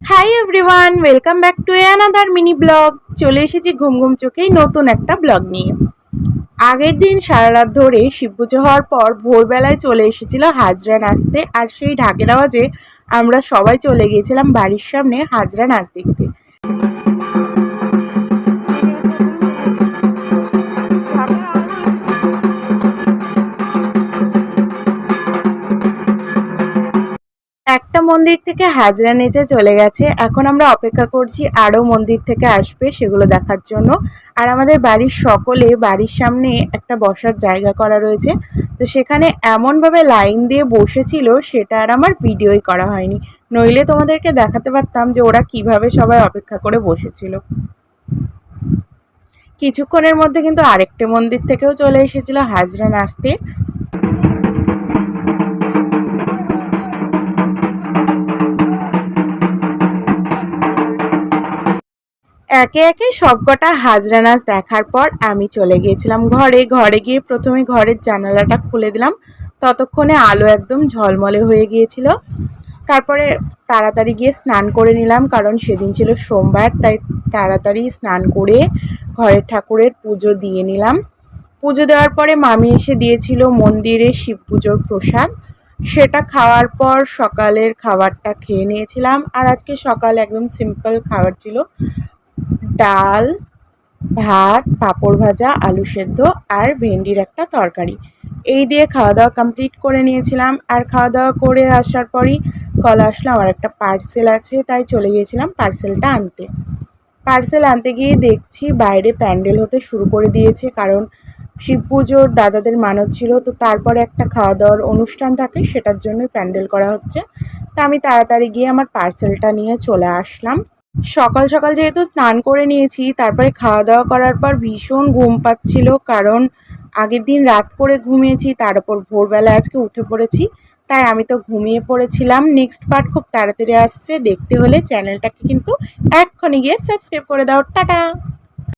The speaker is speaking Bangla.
Hi everyone, welcome back to another mini blog. চলে এসেছি ঘুম ঘুম চোখেই নতুন একটা ব্লগ নিয়ে। আগের দিন সারা রাত ধরে শিব পুজো হওয়ার পর ভোরবেলায় চলে এসেছিল হাজরা নাচতে, আর সেই ঢাকের আওয়াজে আমরা সবাই চলে গিয়েছিলাম বাড়ির সামনে হাজরা নাচ দেখতে। একটা মন্দির থেকে হাজরা নেচে চলে গেছে, এখন আমরা অপেক্ষা করছি আরও মন্দির থেকে আসবে সেগুলো দেখার জন্য। আর আমাদের বাড়ির সকলে বাড়ির সামনে একটা বসার জায়গা করা রয়েছে, তো সেখানে এমনভাবে লাইন দিয়ে বসেছিল সেটা আর আমার ভিডিওই করা হয়নি, নইলে তোমাদেরকে দেখাতে পারতাম যে ওরা কিভাবে সবাই অপেক্ষা করে বসেছিল। কিছুক্ষণের মধ্যে কিন্তু আরেকটা মন্দির থেকেও চলে এসেছিল হাজরা নাচতে। একে একে সবকটা হাজরা নাচ দেখার পর আমি চলে গিয়েছিলাম ঘরে। ঘরে গিয়ে প্রথমে ঘরের জানালাটা খুলে দিলাম, ততক্ষণে আলো একদম ঝলমলে হয়ে গিয়েছিল। তারপরে তাড়াতাড়ি গিয়ে স্নান করে নিলাম, কারণ সেদিন ছিল সোমবার, তাই তাড়াতাড়ি স্নান করে ঘরের ঠাকুরের পুজো দিয়ে নিলাম। পুজো দেওয়ার পরে মামি এসে দিয়েছিল মন্দিরে শিব পুজোর প্রসাদ, সেটা খাওয়ার পর সকালের খাবারটা খেয়ে নিয়েছিলাম। আর আজকে সকাল একদম সিম্পল খাবার ছিল, ডাল, ভাত, পাঁপড় ভাজা, আলু সেদ্ধ আর ভেন্ডির একটা তরকারি। এই দিয়ে খাওয়া দাওয়া কমপ্লিট করে নিয়েছিলাম। আর খাওয়া দাওয়া করে আসার পরই কল আসলো আমার একটা পার্সেল আছে, তাই চলে গিয়েছিলাম পার্সেলটা আনতে। পার্সেল আনতে গিয়ে দেখছি বাইরে প্যান্ডেল হতে শুরু করে দিয়েছে, কারণ শিব পুজোর দাদাদের মানত ছিল, তো তারপরে একটা খাওয়া দাওয়ার অনুষ্ঠান থাকে, সেটার জন্যই প্যান্ডেল করা হচ্ছে। তা আমি তাড়াতাড়ি গিয়ে আমার পার্সেলটা নিয়ে চলে আসলাম। সকাল সকাল যেহেতু স্নান করে নিয়েছি, তারপরে খাওয়া দাওয়া করার পর ভীষণ ঘুম পাচ্ছিল, কারণ আগের দিন রাত করে ঘুমিয়েছি, তার উপর ভোরবেলা আজকে উঠে পড়েছি, তাই আমি তো ঘুমিয়ে পড়েছিলাম। নেক্সট পার্ট খুব তাড়াতাড়ি আসছে, দেখতে হলে চ্যানেলটাকে কিন্তু এক্ষুনি গিয়ে সাবস্ক্রাইব করে দাও। টাটা।